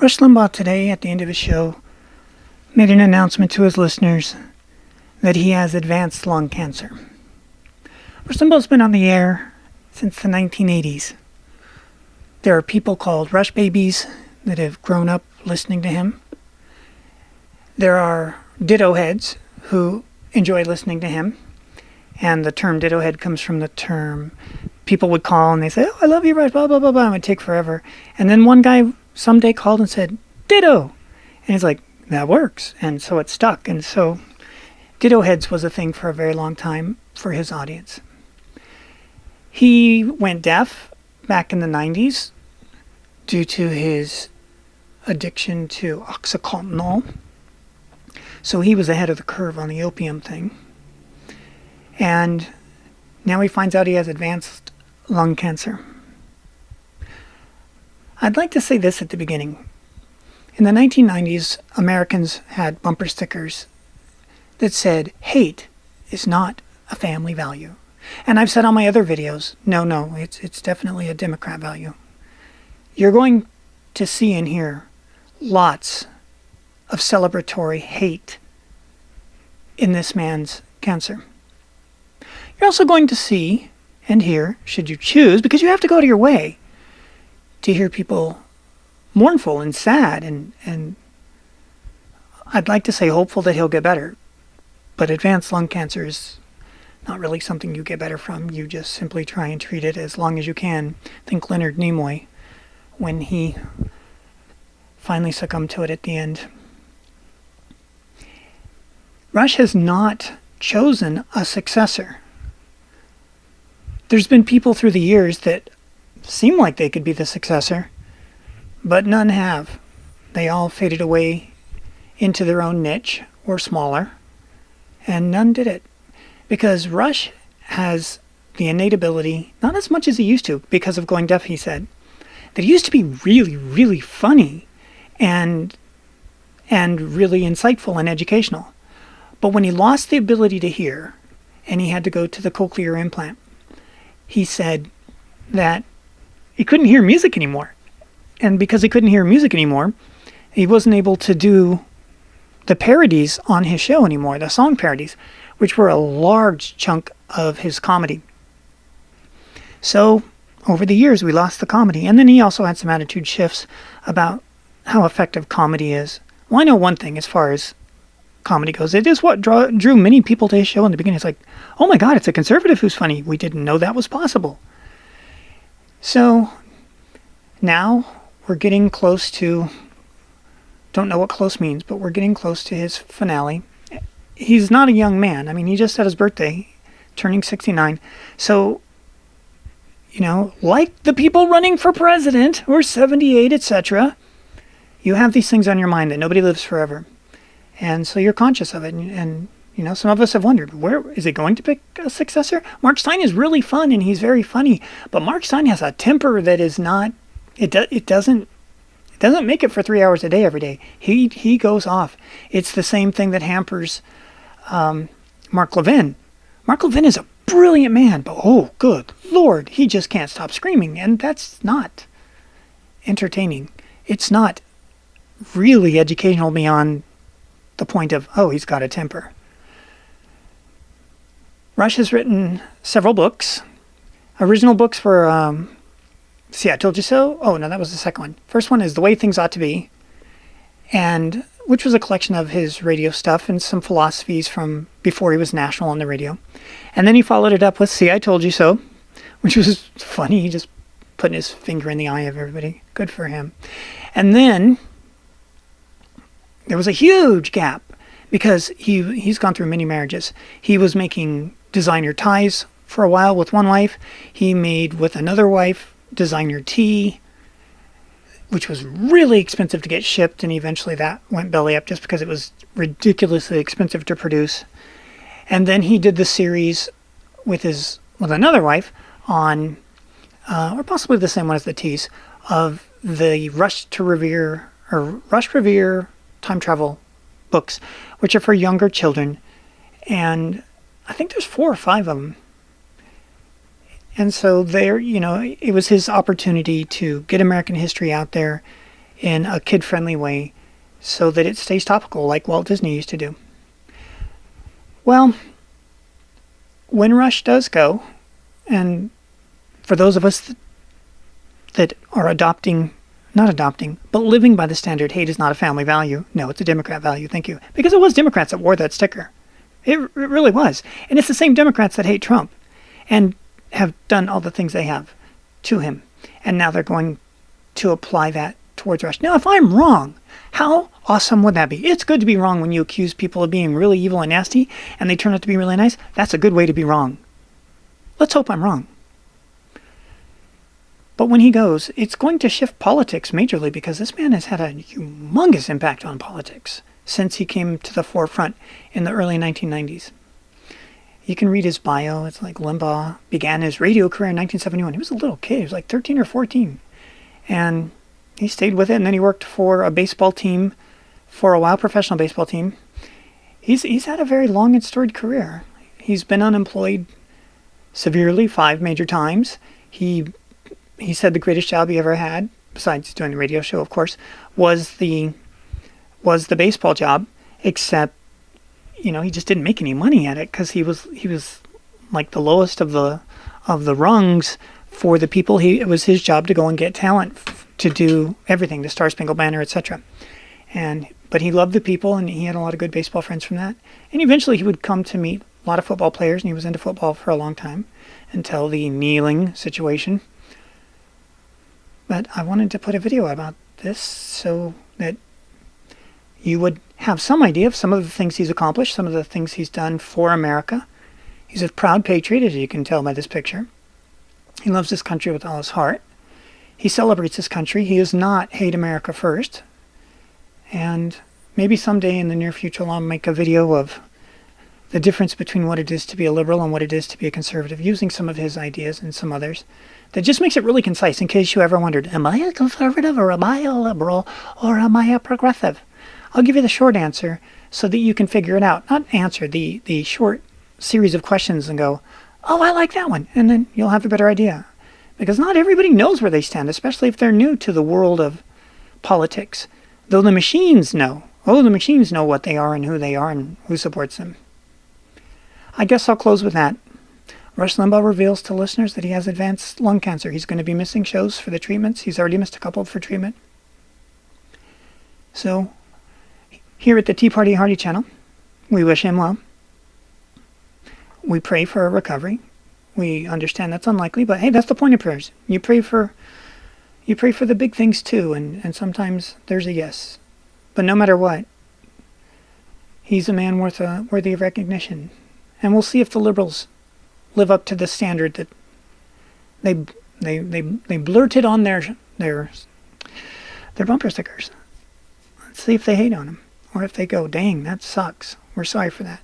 Rush Limbaugh today, at the end of his show, made an announcement to his listeners that he has advanced lung cancer. Rush Limbaugh's been on the air since the 1980s. There are people called Rush babies that have grown up listening to him. There are ditto heads who enjoy listening to him. And the term ditto head comes from the term people would call and they say, "Oh, I love you, Rush, blah, blah, blah, blah." It would take forever. And then one guy someday called and said, "Ditto." And he's like, that works. And so it stuck. And so ditto heads was a thing for a very long time for his audience. He went deaf back in the 90s due to his addiction to oxycontin. So he was ahead of the curve on the opium thing. And now he finds out he has advanced lung cancer. I'd like to say this at the beginning. In the 1990s, Americans had bumper stickers that said, "Hate is not a family value." And I've said on my other videos, no, it's definitely a Democrat value. You're going to see and hear lots of celebratory hate in this man's cancer. You're also going to see and hear, should you choose, because you have to go to your way to hear people mournful and sad, and I'd like to say hopeful that he'll get better. But advanced lung cancer is not really something you get better from. You just simply try and treat it as long as you can. Think Leonard Nimoy when he finally succumbed to it at the end. Rush has not chosen a successor. There's been people through the years that seem like they could be the successor, but none have. They all faded away into their own niche or smaller, and none did it. Because Rush has the innate ability, not as much as he used to because of going deaf, he said, that he used to be really, really funny and really insightful and educational. But when he lost the ability to hear and he had to go to the cochlear implant, he said that he couldn't hear music anymore. And because he couldn't hear music anymore, he wasn't able to do the parodies on his show anymore, the song parodies, which were a large chunk of his comedy. So over the years, we lost the comedy. And then he also had some attitude shifts about how effective comedy is. Well, I know one thing as far as comedy goes. It is what drew many people to his show in the beginning. It's like, oh my God, it's a conservative who's funny. We didn't know that was possible. So now we're getting close to, don't know what close means, but we're getting close to his finale. He's not a young man. I mean, he just had his birthday, turning 69. So, like the people running for president who are 78, etc., you have these things on your mind that nobody lives forever. And so you're conscious of it. And some of us have wondered, where is he going to pick a successor? Mark Stein is really fun and he's very funny. But Mark Stein has a temper that is not, it doesn't make it for 3 hours a day every day. He goes off. It's the same thing that hampers Mark Levin. Mark Levin is a brilliant man, but oh, good Lord, he just can't stop screaming. And that's not entertaining. It's not really educational beyond the point of, oh, he's got a temper. Rush has written several books. Original books were, See, I Told You So. Oh, no, that was the second one. First one is The Way Things Ought to Be, and which was a collection of his radio stuff and some philosophies from before he was national on the radio. And then he followed it up with See, I Told You So, which was funny. He just putting his finger in the eye of everybody. Good for him. And then there was a huge gap because he's gone through many marriages. He was making designer ties for a while with one wife. He made with another wife designer tea, which was really expensive to get shipped, and eventually that went belly up just because it was ridiculously expensive to produce. And then he did the series with another wife on, or possibly the same one as the teas, of the Rush Revere time travel books, which are for younger children. And I think there's 4 or 5 of them. And so there, it was his opportunity to get American history out there in a kid-friendly way so that it stays topical like Walt Disney used to do. Well, when Rush does go, and for those of us that are not adopting, but living by the standard, hate is not a family value. No, it's a Democrat value, thank you. Because it was Democrats that wore that sticker. It really was. And it's the same Democrats that hate Trump and have done all the things they have to him. And now they're going to apply that towards Rush. Now, if I'm wrong, how awesome would that be? It's good to be wrong when you accuse people of being really evil and nasty and they turn out to be really nice. That's a good way to be wrong. Let's hope I'm wrong. But when he goes, it's going to shift politics majorly because this man has had a humongous impact on politics since he came to the forefront in the early 1990s. You can read his bio. It's like Limbaugh began his radio career in 1971. He was a little kid. He was like 13 or 14. And he stayed with it, and then he worked for a baseball team for a while, professional baseball team. He's had a very long and storied career. He's been unemployed severely 5 major times. He said the greatest job he ever had, besides doing the radio show, of course, was the baseball job, except, he just didn't make any money at it because he was like the lowest of the rungs for the people. It was his job to go and get talent to do everything, the Star Spangled Banner, etc. But he loved the people, and he had a lot of good baseball friends from that. And eventually he would come to meet a lot of football players, and he was into football for a long time until the kneeling situation. But I wanted to put a video about this so that you would have some idea of some of the things he's accomplished, some of the things he's done for America. He's a proud patriot, as you can tell by this picture. He loves this country with all his heart. He celebrates this country. He does not hate America first. And maybe someday in the near future I'll make a video of the difference between what it is to be a liberal and what it is to be a conservative, using some of his ideas and some others. That just makes it really concise in case you ever wondered, am I a conservative or am I a liberal or am I a progressive? I'll give you the short answer so that you can figure it out. Not answer the short series of questions and go, oh, I like that one. And then you'll have a better idea. Because not everybody knows where they stand, especially if they're new to the world of politics. Though the machines know. Oh, the machines know what they are and who supports them. I guess I'll close with that. Rush Limbaugh reveals to listeners that he has advanced lung cancer. He's going to be missing shows for the treatments. He's already missed a couple for treatment. So, here at the Tea Party Hardy channel, we wish him well. We pray for a recovery. We understand that's unlikely, but hey, that's the point of prayers. You pray for the big things too, and sometimes there's a yes. But no matter what, he's a man worthy of recognition. And we'll see if the liberals live up to the standard that they blurted on their bumper stickers. Let's see if they hate on him, or if they go, dang, that sucks. We're sorry for that.